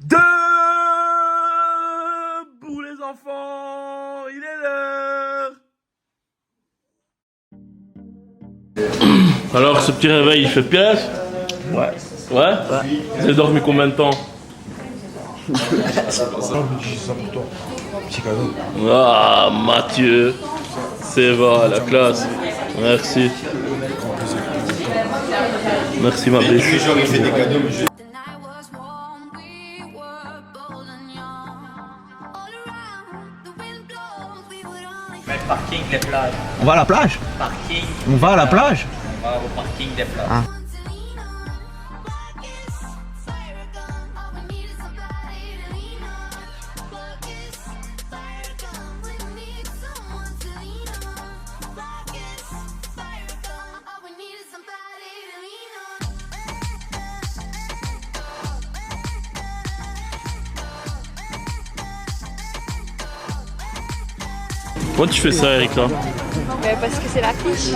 Debout les enfants, il est l'heure. Alors ce petit réveil il fait pièce? Ouais. Ouais. Vous avez dormi combien de temps? C'est pour ça. J'ai ça pour toi. Petit cadeau. Ah Mathieu, c'est va la classe. Merci. Merci ma biche. Tous les jours il fait des cadeaux mais juste. Parking des plages. On va à la plage? Parking. On va à la plage? On va au parking des plages. Ah. Pourquoi tu fais ça Erika? Parce que c'est la fiche.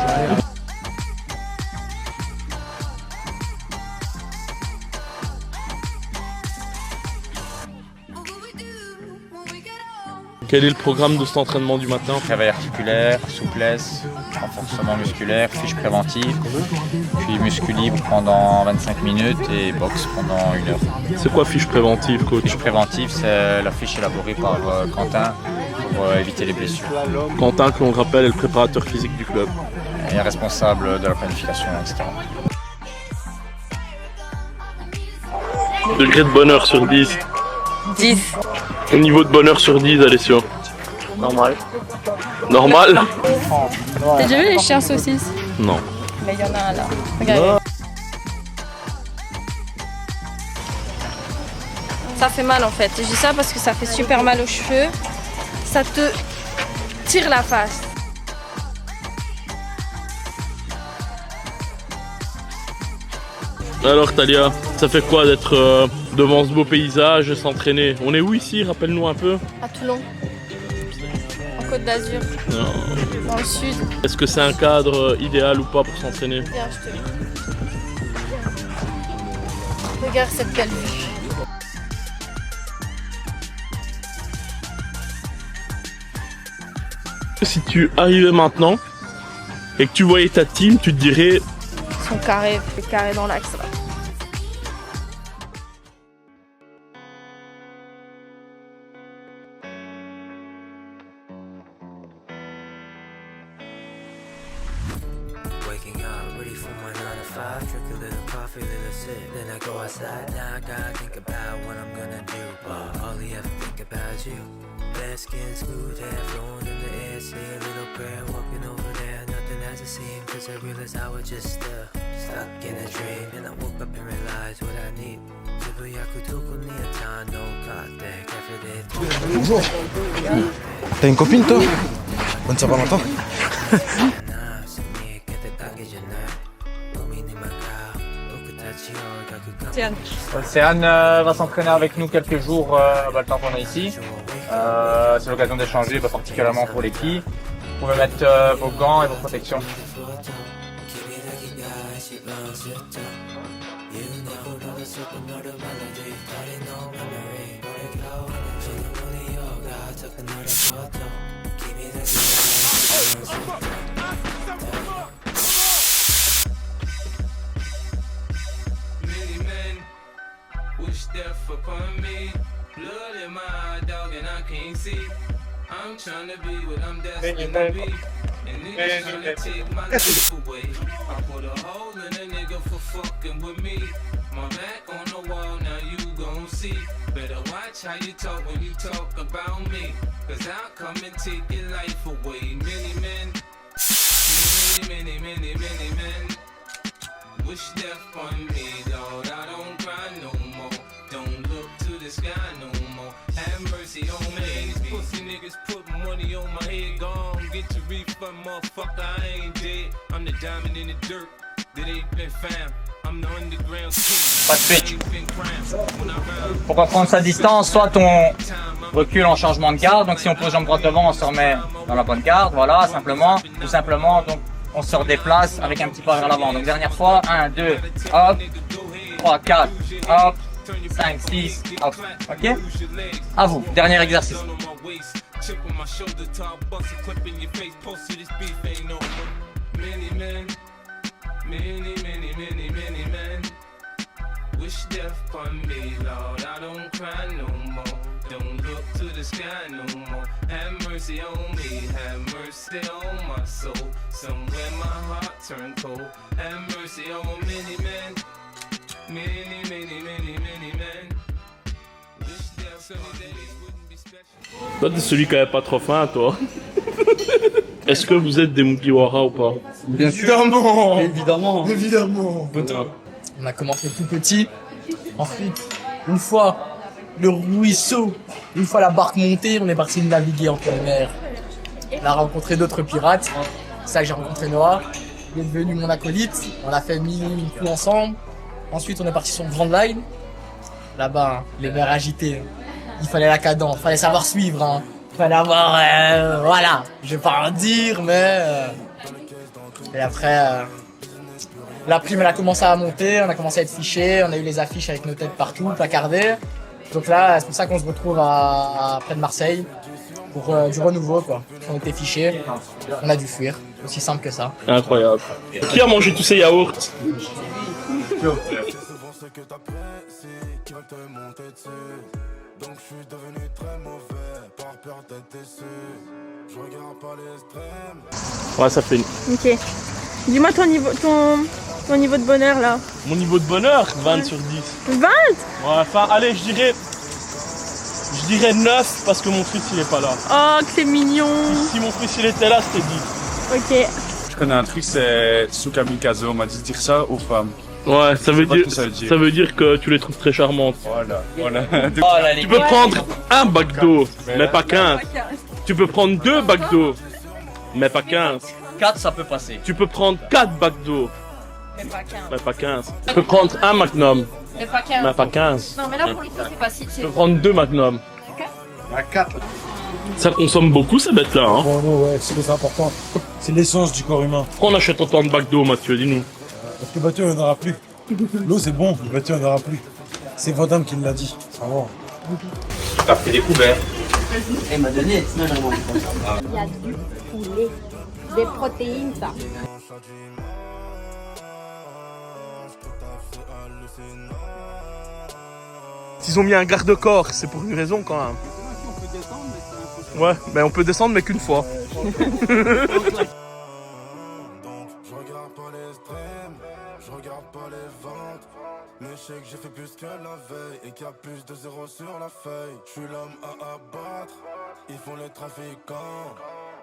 Quel est le programme de cet entraînement du matin? Réveil articulaire, souplesse, renforcement musculaire, fiche préventive, puis muscu libre pendant 25 minutes et boxe pendant 1 heure. C'est quoi fiche préventive coach? Fiche préventive, c'est la fiche élaborée par Quentin pour éviter les blessures. Quentin, que l'on rappelle, est le préparateur physique du club. Et responsable de la planification, etc. Degré de bonheur sur 10. 10. Au niveau de bonheur sur 10, Alessio? Normal. Normal? T'as déjà vu les chiens saucisses? Non. Mais il y en a un là. Regarde. Ça fait mal en fait. Je dis ça parce que ça fait super mal aux cheveux. Ça te tire la face. Alors Talia, ça fait quoi d'être devant ce beau paysage et s'entraîner? On est où ici? Rappelle-nous un peu. À Toulon. En Côte d'Azur. Dans le sud. Est-ce que c'est un cadre idéal ou pas pour s'entraîner? Regarde, je te le dis. Regarde cette belle vue. Si tu arrivais maintenant et que tu voyais ta team, tu te dirais... Ils sont carrés, carrés dans l'axe là. Waking up, ready for my 9 to 5. Drink a little coffee, little sip. Then I go outside. Now I gotta think about what I'm gonna do. But all I ever think about you. Bare skin, smooth hair, flowing in the air. Say a little prayer, walking over there. Nothing as it seemed, cause I realized I was just stuck in a dream. And I woke up and realized what I need. Bonjour. T'as une copine toi? Bonne Saint-Valentin. Océane va s'entraîner avec nous quelques jours le temps qu'on est ici. C'est l'occasion d'échanger particulièrement pour les filles. Vous pouvez mettre vos gants et vos protections. Wish death upon me, blood in my dog and I can't see. I'm trying to be what I'm destined to be, and niggas trying to take my life away. I put a hole in a nigga for fucking with me. My back on the wall, now you gon' see. Better watch how you talk when you talk about me, cause I'll come and take your life away. Many men, many men wish death on me, Lord. I don't cry no more. Don't look to the sky no more. Have mercy on me. These pussy niggas put money on my head. Gone, get your refund, motherfucker. I ain't dead. I'm the diamond in the dirt that ain't been found. I'm the underground king. Pas de pitch. Pour prendre sa distance, soit on recule en changement de garde. Donc si on pose jambe droite devant, on se remet dans la bonne garde. Voilà, simplement. Tout simplement, donc on se redéplace avec un petit pas vers l'avant. Donc dernière fois, 1, 2, hop, 3, 4, hop, 5, 6, hop. Ok? À vous, dernier exercice. Chip on my shoulder, top bust a clip in your face. Post to this beef ain't no many men, many men. Wish death upon me, Lord. I don't cry no more. Don't look to the sky no more. Have mercy on me, have mercy on my soul. Somewhere my heart turned cold. Have mercy on many men, many men. Wish death sunny days wouldn't be special. Toi, t'es celui qui avait pas trop faim, toi. Est-ce que vous êtes des Mugiwara ou pas? Bien sûr. Évidemment. On a commencé tout petit. Ensuite, une fois le ruisseau, une fois la barque montée, on est parti naviguer en pleine mer. On a rencontré d'autres pirates. C'est ça que j'ai rencontré Noah. Il est devenu mon acolyte. On a fait 1000 coups ensemble. Ensuite, on est parti sur Grand Line. Là-bas, hein, les mers agitées. Il fallait la cadence, il fallait savoir suivre. Hein. Il fallait avoir... voilà, je vais pas en dire, mais... Et après... La prime, elle a commencé à monter, on a commencé à être fichés, on a eu les affiches avec nos têtes partout, placardées. Donc là, c'est pour ça qu'on se retrouve près de Marseille pour du renouveau, quoi. On était fichés, on a dû fuir. Aussi simple que ça. Incroyable. Qui a mangé tous ces yaourts? Donc je suis devenu très mauvais par peur d'être déçu. Je regarde pas les extrêmes. Ouais, ça fait une... Ok. Dis-moi ton niveau de bonheur là. Mon niveau de bonheur, 20 sur 10. 20? Ouais, enfin, allez, je dirais 9 parce que mon fils il est pas là. Oh, que c'est mignon. Si mon fils il était là, c'était 10. Ok. Je connais un truc, c'est Tsukamikaze. On m'a dit de dire ça aux femmes. Ouais, ça veut pas dire, ce que ça veut dire. ça veut dire que tu les trouves très charmantes. Voilà. Tu peux prendre un bac d'eau, mais pas 15. Tu peux prendre 2 bacs d'eau, mais pas 15. 4, ça peut passer. Tu peux prendre 4 bacs d'eau, Mais pas 15. mais pas 15. Tu peux prendre un magnum, Mais pas 15. mais pas 15. Non, mais là pour le coup, c'est pas si. Tu peux prendre 2 magnums. Ça consomme beaucoup ces bêtes-là, hein. Bon, non, ouais, c'est important. C'est l'essence du corps humain. Pourquoi on achète autant de bacs d'eau, Mathieu? Dis-nous. Parce que bateau, il n'y en aura plus. L'eau, c'est bon, le bateau, il n'y en aura plus. C'est Vandame qui l'a dit. Ça va. T'as pris des couverts. Il y a du poulet, des protéines, ça. S'ils ont mis un garde-corps, c'est pour une raison quand même. Ouais, mais on peut descendre mais qu'une fois. Je regarde pas les extrêmes, je regarde pas les ventes. Mais je sais que j'ai fait plus que la veille et qu'il y a plus de zéro sur la feuille. Je suis l'homme à abattre, ils font les trafiquants.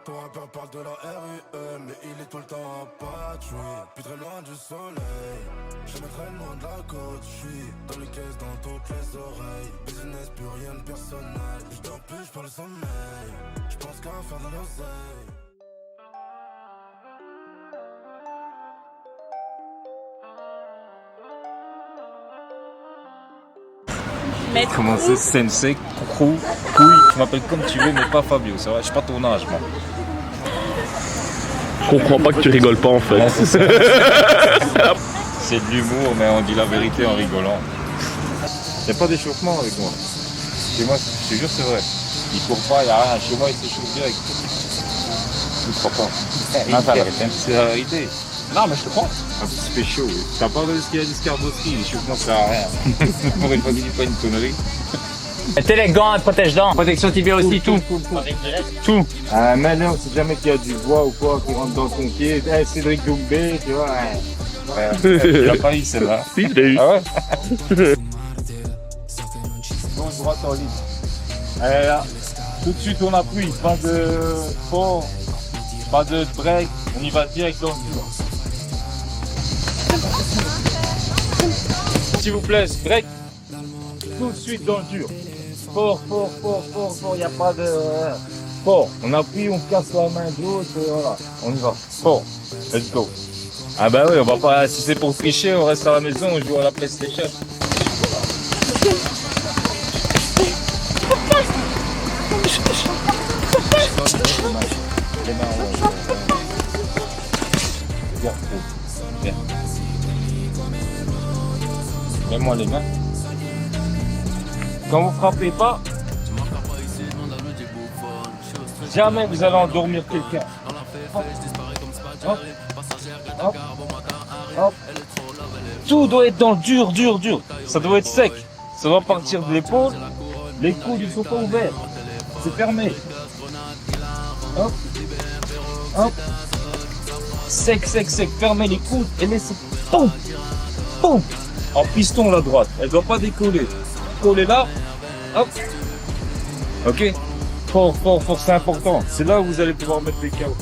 Ton rappeur parle de la RUE, mais il est tout le temps à patrouille. Puis très loin du soleil, je me très loin de la côte. Je suis dans les caisses, dans toutes les oreilles. Business, plus rien de personnel. Je dors plus, je parle sommeil. Je pense qu'à faire de l'oseille. Comment c'est Sensei, Coucou, Couille, tu m'appelles comme tu veux, mais pas Fabio, c'est vrai, je suis pas ton âge, moi. Je comprends pas que tu rigoles pas en fait. C'est de l'humour, mais on dit la vérité en rigolant. Y'a pas d'échauffement avec moi. Chez moi, je te jure, c'est vrai. Il court pas, y'a rien. Chez moi, il s'échauffe direct. Tu crois pas? C'est la vérité. Non, mais je te crois. Ah, il fait chaud. Oui. T'as pas regardé ce qu'il y a d'escarbosserie, l'échauffement, ça sert à rien. Pour une fois qu'il dit pas une connerie. Mettez les gants et protège-dents. Protection tibia aussi, tout. Tout. Mais non, si jamais qu'il y a du bois ou quoi qui rentre dans ton pied, Cédric Doumbé, tu vois. Tu l'as pas eu celle-là. Si, je l'ai eu. Ah ouais? Gauche, droite en ligne. Allez là. Tout de suite on appuie, pas de fort, pas de break, on y va direct dans le dur. S'il vous plaît, break. Tout de suite dans le dur. Fort, il n'y a pas de... Fort, on appuie, on casse la main de l'autre, voilà, on y va. Fort, let's go. Ah bah oui, on va pas, si c'est pour tricher, on reste à la maison, on joue à la PlayStation. Les mains en haut. Regarde, viens. Mets-moi les mains. Quand vous frappez pas, jamais vous allez endormir quelqu'un. Hop. Hop. Hop. Hop. Tout doit être dans le dur, dur, dur. Ça doit être sec. Ça doit partir de l'épaule. Les coudes, ils sont pas ouverts. C'est fermé. Hop. Hop. Sec, sec, sec. Fermez les coudes et laissez. Poum. Poum. En piston la droite. Elle doit pas décoller. Coller là. Hop. Ok. Fort, fort, fort, c'est important. C'est là où vous allez pouvoir mettre les KO.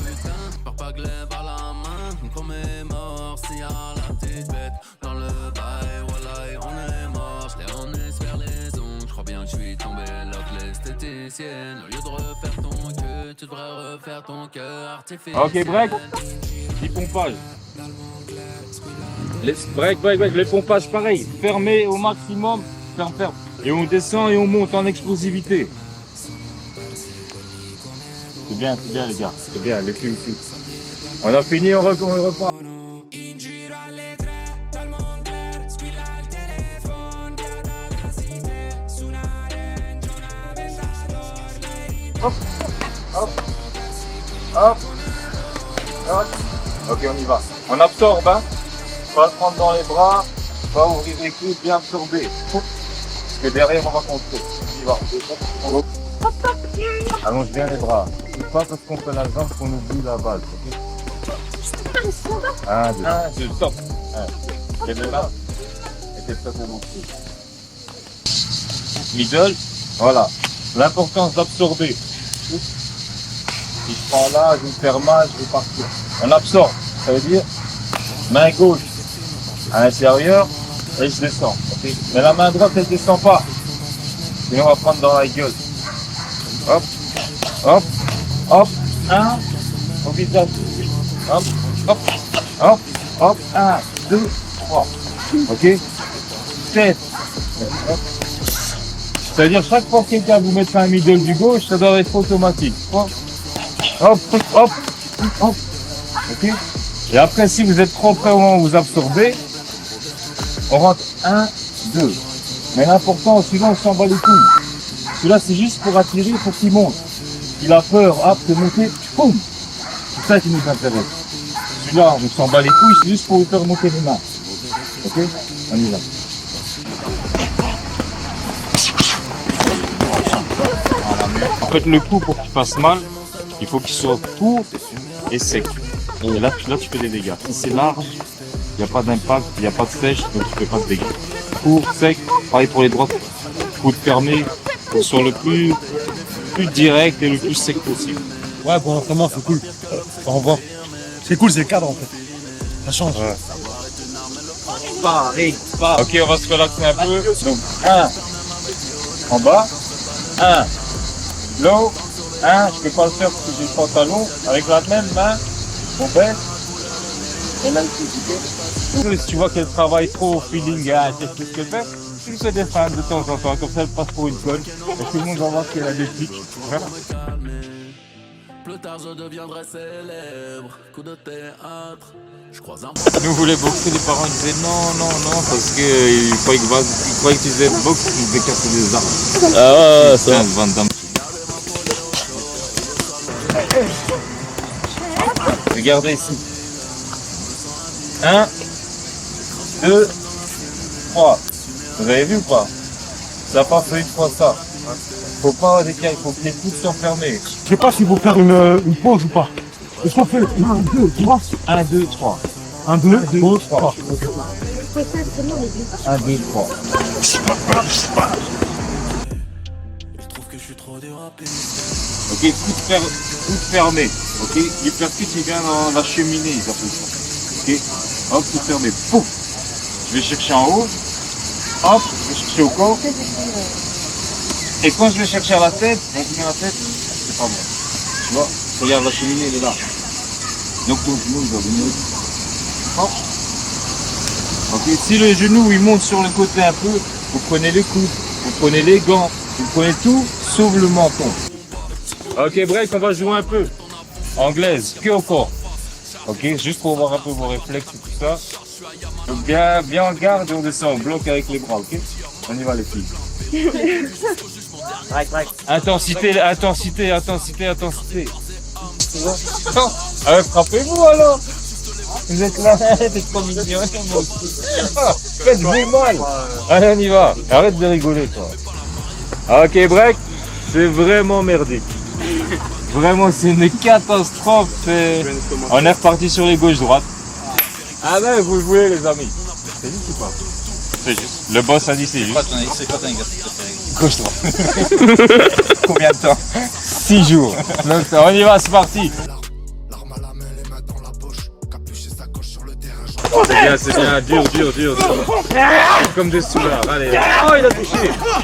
Ok, break. 10 pompages. Break, break, break. Les pompages, pareil. Fermé au maximum. Ferme, ferme. Et on descend et on monte en explosivité. C'est bien les gars. C'est bien, les filles aussi. On a fini, on repart. Hop, hop, hop, hop. Ok, on y va. On absorbe, hein. Pas le prendre dans les bras, pas ouvrir les coudes, bien absorber. Parce que derrière, on va contrôler. On y va. Allonge bien les bras. C'est pas parce qu'on fait la jambe qu'on oublie la base. Ok. 1, 2, stop. Lève là. Et t'es prêt pour mon coup. Middle. Voilà. L'importance d'absorber. Si je prends là, je vais me faire mal, je vais partir. On absorbe. Ça veut dire main gauche à l'intérieur et je descends. Okay. Mais la main droite, elle ne descend pas. Sinon, on va prendre dans la gueule. Hop, hop, hop, 1, au visage. Hop, hop, hop, hop, 1, 2, 3. Ok. 7. Ça veut dire chaque fois que quelqu'un vous met un middle du gauche, ça doit être automatique. Hop, hop, hop, hop. Ok. Et après, si vous êtes trop près au moment où vous absorbez, on rentre 1, 2. Mais l'important, sinon on s'en bat les couilles. Celui-là, c'est juste pour attirer, il faut qu'il monte. Il a peur, hop, de monter, boum. C'est ça qui nous intéresse. Celui-là, on s'en bat les couilles, c'est juste pour vous faire monter les mains. Ok? On y va. En fait, le coup, pour qu'il fasse mal, il faut qu'il soit court et sec. Et là, tu fais des dégâts. Si c'est large, il n'y a pas d'impact, il n'y a pas de sèche, donc tu ne fais pas de dégâts. Court, sec, pareil pour les droites. Coude fermé, sur le plus direct et le plus sec possible. Ouais, pour l'entraînement, c'est cool. On revoit. C'est cool, c'est le cadre en fait. Ça change. Ouais. Ok, on va se relaxer un peu. Donc, 1 en bas, 1 low, 1, je ne peux pas le faire parce que j'ai le pantalon. Avec la même main, on baisse. Et là, si tu vois qu'elle travaille trop au feeling, c'est ce qu'elle fait. Tu fais des fans de temps en temps, comme ça elle passe pour une conne. Et tout le monde va voir qu'elle a des pics. Voilà. Plus tard je deviendrai célèbre. Coup de théâtre. Je croise un. Nous voulait boxer, les parents disaient non, parce qu'ils croyaient que tu faisais boxe, tu devais casser des armes. Ah ouais, ça. Van Damme. Regardez ici. 1, 2, 3. Vous avez vu ou pas? Ça n'a pas fait une fois ça. Faut pas avoir des cas, il faut que les coudes soient fermés. Je sais pas s'il faut faire une pause ou pas. Est-ce qu'on fait 1, 2, 3 1, 2, 3. 1, 2, 3. 1, 2, 3. Ok, coude fermé. Ok, l'hypercute il vient dans la cheminée, ils appellent ça. Ok, hop, coude fermé. Pouf. Je vais chercher en haut. Hop, je vais chercher au corps. Et quand je vais chercher à la tête, incliner la tête, c'est pas bon. Tu vois, regarde la cheminée, elle est là. Donc ton genou, il va venir. Hop. Ok, si le genou il monte sur le côté un peu, vous prenez les coudes, vous prenez les gants, vous prenez tout, sauf le menton. Ok, break, on va jouer un peu. Anglaise, que au corps. Ok, juste pour voir un peu vos réflexes et tout ça. Donc bien en garde et on descend, on bloque avec les bras, ok? On y va les filles. Intensité, intensité, intensité, intensité. Ah, frappez-vous alors. Vous êtes là, t'es trop mignon. Faites-vous mal. Allez, on y va. Arrête de rigoler, toi. Ok, break. C'est vraiment merdique. Vraiment, c'est une catastrophe. On est reparti sur les gauches-droites. Ah ben, vous le voulez, les amis. C'est juste ou pas? C'est juste. Le boss a dit c'est juste. C'est quoi ton exercice préféré? Gauche-droite. Combien de temps? 6 jours. Donc, on y va, c'est parti. C'est bien, dur. Comme des soulards, allez. Oh,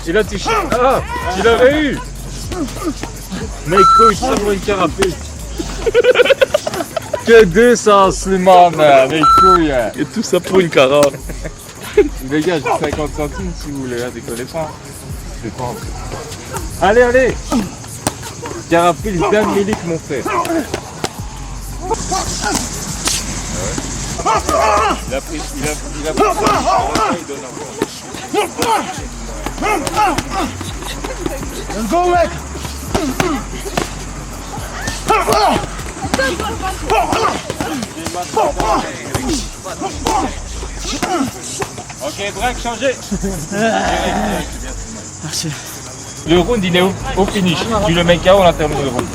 il a touché. Ah, tu l'avais eu. Mes couilles, ça pour une carapule. Que deux sens, Slimane, mes couilles. Et tout ça pour une carafe. Les gars, j'ai 50 centimes si vous voulez, décollez pas. C'est pas. Allez. Carapule d'un millique, mon frère. Il a pris. Il donne encore. Let's go, mec. Ok, break, changez. Le round, il est au finish. Tu le mets KO, on a terminé le round.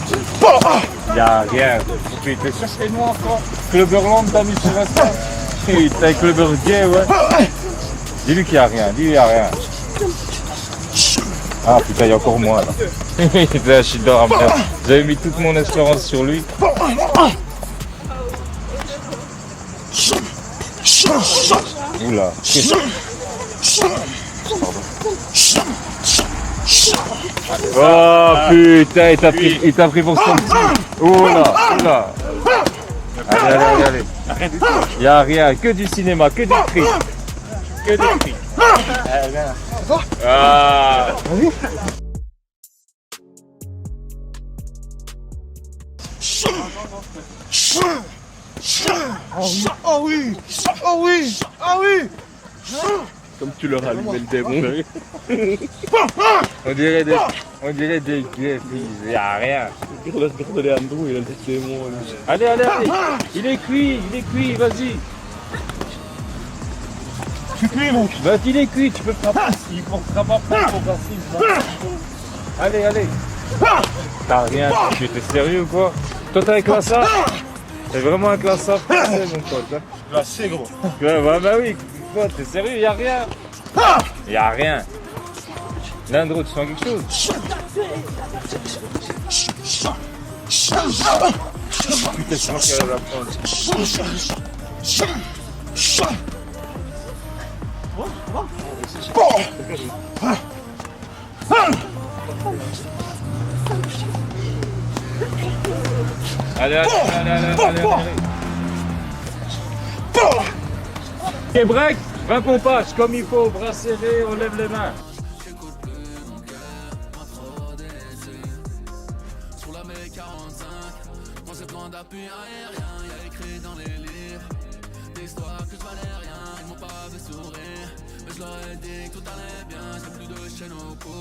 Y'a rien. Tu t'es sûr que c'est moi encore? Club Irlande, t'as mis sur Insta? Putain, Club gay, ouais. Dis-lui qu'il y a rien, Ah putain, il y a encore moins là. Putain, je suis dans la merde. J'avais mis toute mon espérance sur lui. Oula. Oh putain, il t'a pris pour son petit. Oula. Allez. Il y a rien, que du cinéma, que du cri. Ah. Oh oui. Comme tu leur as allumé le démon. On dirait des gays, il y a rien. Regarde les Andrew, il a des démons. Allez. Il est cuit, vas-y. Je suis cuit, mec. Bah, il est cuit, tu peux frapper. Il faut frapper pour passer. Allez. T'as rien, tu étais sérieux ou quoi? Toi, t'as un classard? T'es vraiment un classard français, mon pote. Hein? Là, c'est gros. Ouais, bah oui, quoi, t'es sérieux? Y'a rien. Landro, tu sens quelque chose? Putain, c'est moi qui arrive à prendre. Allez. Ok, break, 20 pompages, comme il faut, bras serrés, on lève les mains. Sur la mer 45, dans ces plans d'appui aérien, y'a écrit dans les livres des histoires que je valais rien, ils m'ont pas fait sourire, mais je leur ai dit que tout allait bien, j'ai plus de chaîne au cou,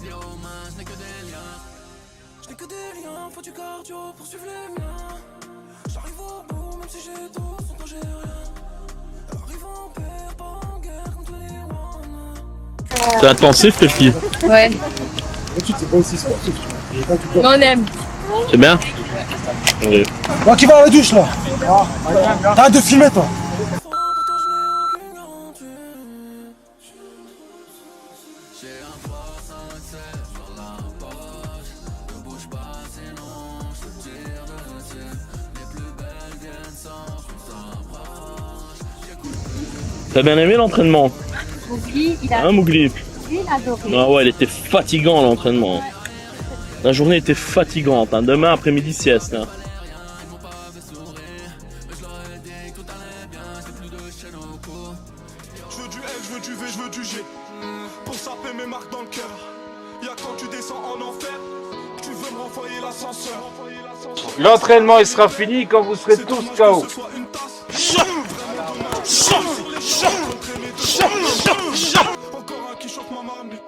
dire aux mains, je n'ai que des liens. Je n'ai que des liens, faut du cardio pour suivre les miens. J'arrive au bout, même si j'ai tout, sans toi j'ai rien. Arrive en paix, pas en guerre contre les one. C'est intensif, les filles. Ouais. D'habitude, c'est pas aussi sportif. Mais on aime. C'est bien? Oui. Moi qui va à la douche, là. T'arrêtes de filmer, toi. T'as bien aimé l'entraînement? Mougli, il a Mougli? il a adoré. Ah ouais, il était fatigant l'entraînement. La journée était fatigante. Demain après-midi sieste. Je veux du L, je veux du V, je veux du G. Pour saper mes marques dans le cœur. Y'a quand tu descends en enfer, tu veux me renvoyer l'ascenseur. L'entraînement il sera fini quand vous serez tous KO. Encore un qui choque ma marmite.